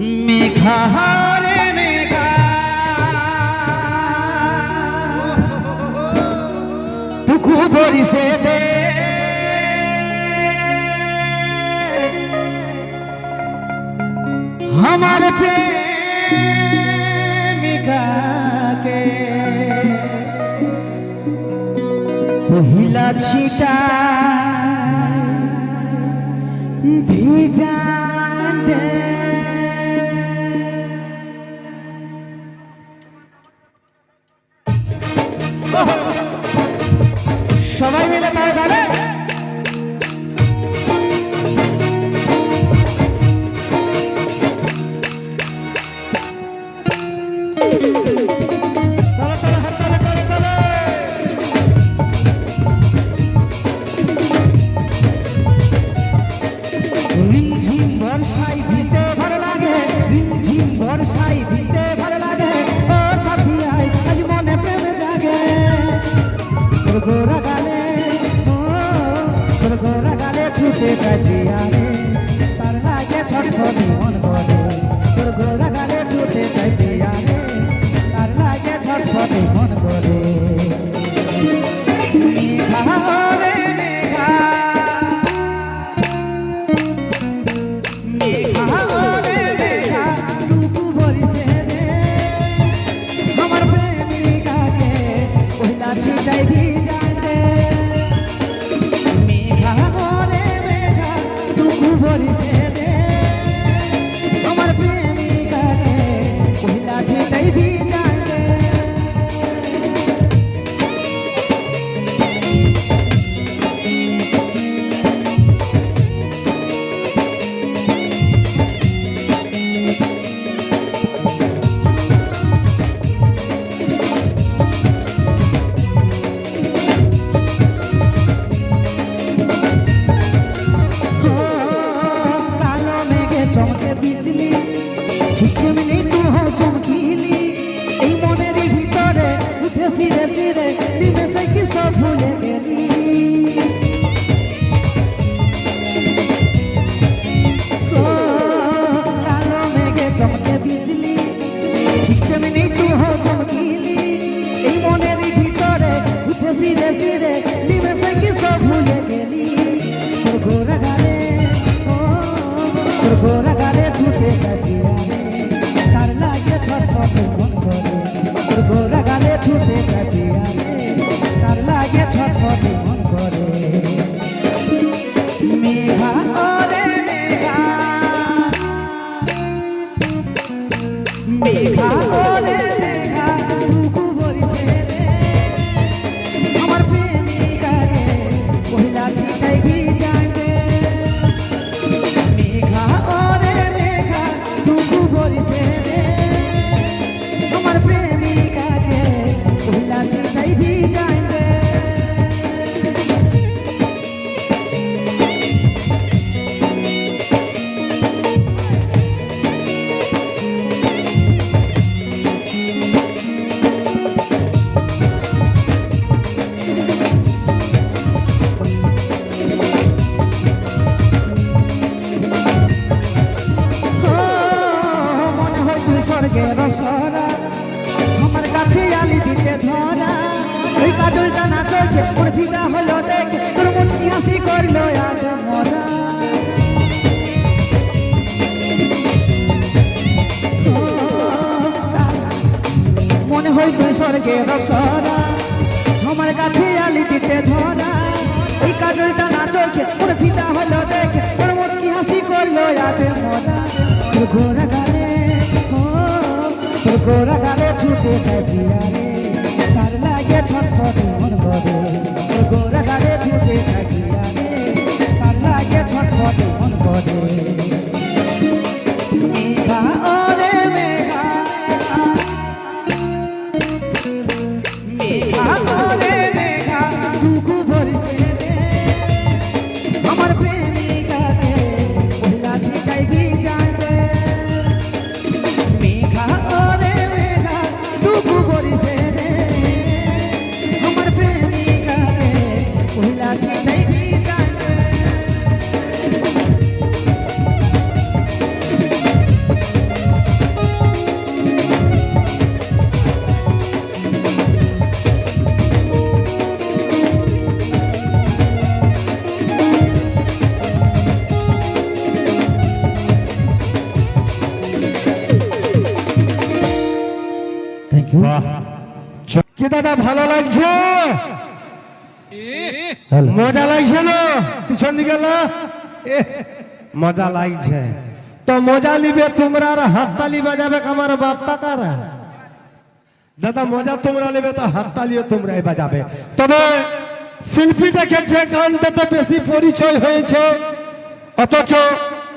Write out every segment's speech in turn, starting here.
মেঘা রে মেঘা টুকু বরিছে দে আমার প্রেমিকা কে পহিলা ছিটা ভিজা দে সবাই মিলে তাই গানে বর্ষায় ভিজতে ভালো লাগে, রিমঝিম বর্ষায় ভিজতে ভালো লাগে। ও সাথী আয় আজ মনে প্রেমে জাগে, তোর গোরা গালে তোর গোরা গালে ছুটে চাইছি আরে, তার লাগে ছটফটি মন বলে। তোর গোরা গালে ছুটে চাইছি আরে, তার লাগে ছটফটি মন বলে। সিরে সিরে নিমেষে কি সব ভুলে গেলি, কালো মেঘে চমকে বিজলি, ঠিক তেমনি তুই হো চমকিলি। এই মনের ভিতরে উঠে সিরে সিরে নিমেষে কি সব ভুলে গেলি। তোর গোরা গালে তোর গোরা গালে ছুটে যাচ্ছি তার লাগে ছটফটে মন করে। তোর গোরা গালে ছুটে যাচ্ছি তার লাগে ছটফটে মন করে। মেঘা ওরে মেঘা মেঘা ওরে মেঘা টুকু বরিছে রে, আমার প্রেমিকা রে পহিলা ছিটাই ভিজাই দে। মেঘা ওরে মেঘা টুকু বরিছে রে, আমার প্রেমিকা রে পহিলা ছিটাই ভিজাই দে। স্বর্গের অপ্সরা আমার কাছে আলি দিতে ধরা, ওই কাজলটা না চোখে ওর ফিদা হলো দেখে, তোর মুচকি হাসি করলো আজ মরা। মনে হয় তুই স্বর্গের অপ্সরা আমার কাছে আলি দিতে ধরা, ওই কাজলটা না চোখে ওর ফিদা হলো দেখে, তোর মুচকি হাসি করলো আজ মরা। তোর গোরা গালে তোর গোরা গালে ছুটে চাইছি আরে, তার লাগে ছটফটে মন করে। তোর গোরা গালে ছুটে চাইছি আরে, তার লাগে ছটফটে মন করে। মেঘা ওরে মেঘা মেঘা ওরে মেঘা টুকু বরিছে রে, আমার প্রেমিকা রে পহিলা ছিটাই ভিজাই দে। মেঘা ওরে মেঘা টুকু বরিছে রে, আমার প্রেমিকা রে পহিলা ছিটাই ভিজাই দে। বাহ কি দাদা ভালো লাগছে মজা লাগছে না পিছন দিকে মজা লাগছে তো মজা নিবে তোমরা আর হাততালি বাজাবে আমার বাপ কাকারা দাদা মজা তোমরা নেবে তো হাততালিও তোমরাই বাজাবে তবে শিল্পীটাকে যে গানটাতে বেশি পরিচয় হয়েছে অথচ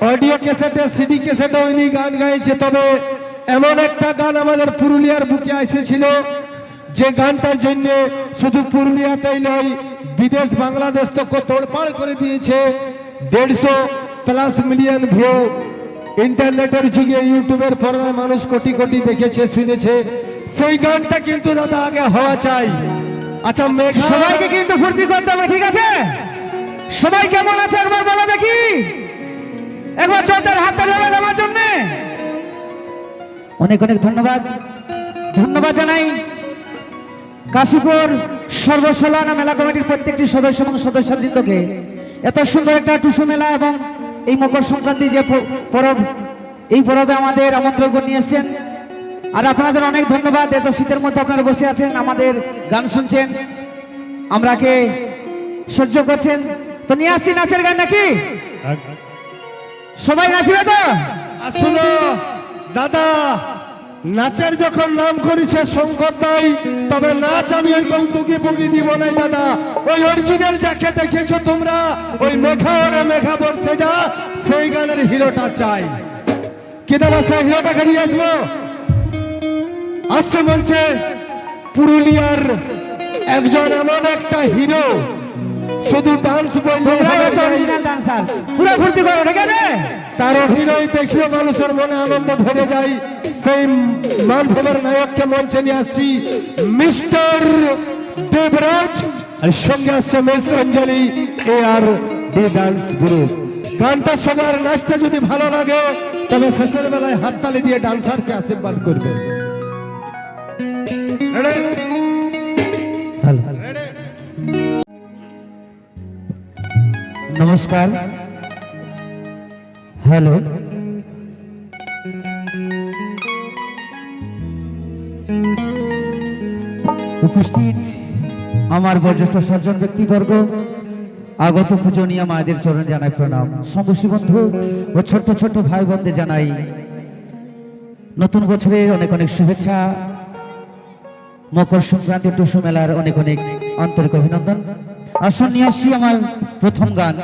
অডিও ক্যাসেটে সিডি ক্যাসেটে উনি গান গাইছে তবে এমন একটা গান আমাদের পুরুলিয়ার বুকে এসেছিল যে গানটার জন্য শুধু পুরুলিয়াতেই নয় বিদেশ বাংলাদেশ তো তোড়পাড় করে দিয়েছে 150+ মিলিয়ন ভিউ ইন্টারনেটের যুগে ইউটিউবের পর্দায় মানুষ কোটি কোটি দেখেছে শুনেছে সেই গানটা কিন্তু দাদা আগে হওয়া চাই আচ্ছা সবাইকে কিন্তু ফুর্তি করতে হবে ঠিক আছে সবাই কেমন আছে একবার বলো দেখি একবার চোদ্দের হাত তালি আমার জন্য অনেক অনেক ধন্যবাদ ধন্যবাদ জানাই কাশীপুর সর্বসলানা মেলা কমিটির প্রত্যেকটি সদস্য এবং সদস্যবৃন্দকে এত সুন্দর একটা টুসু মেলা এবং এই মকর সংক্রান্তি যে পরব এই পরবে আমাদের আমন্ত্রণ নিয়ে এসেছেন আর আপনাদের অনেক ধন্যবাদ এত শীতের মধ্যে আপনারা বসে আছেন আমাদের গান শুনছেন আমরাকে সহ্য করছেন তো নিয়ে আসছি নাচের গান নাকি সবাই নাচবে তো শুনো দাদা নাচের যখন নাম করেছে শঙ্কর দাই তবে নাচ আমি ওইরকম তুকি পুকি দিব না দাদা ওই অরিজিনাল যাকে দেখেছো তোমরা ওই মেঘা ওরে মেঘা বর্ষে যা সেই গানের হিরোটা চাই কি দাদা সেই হিরোটাকে নিয়ে আসবো আসছে মঞ্চে পুরুলিয়ার একজন এমন একটা হিরো শুধু ডান্স বললে পুরো ফুর্তি করো ঠিক আছে তার অভিনয় দেখিয়ে মানুষের মনে আনন্দ ধরে যায় সেই মানভবের নায়ককে মঞ্চে নিয়ে আসছি মিস্টার দেবরাজ আর সঙ্গে আসছে মিস অঞ্জলি AR ডান্স গ্রুপ গানটা সবার নাচতে যদি ভালো লাগে তবে শেষের বেলায় হাততালি দিয়ে ডান্সারকে আশীর্বাদ করবে নমস্কার হ্যালো উপস্থিত আমার বয়োজ্যেষ্ঠ সজ্জন ব্যক্তিবর্গ আগত পূজনীয় মায়েদের চরণ জানাই প্রণাম সমবসী বন্ধু ও ছোট্ট ছোট্ট ভাই বোনদের জানাই নতুন বছরের অনেক অনেক শুভেচ্ছা মকর সংক্রান্তি টুসু মেলার অনেক অনেক আন্তরিক অভিনন্দন আসুন নিয়ে আসছি আমার প্রথম গান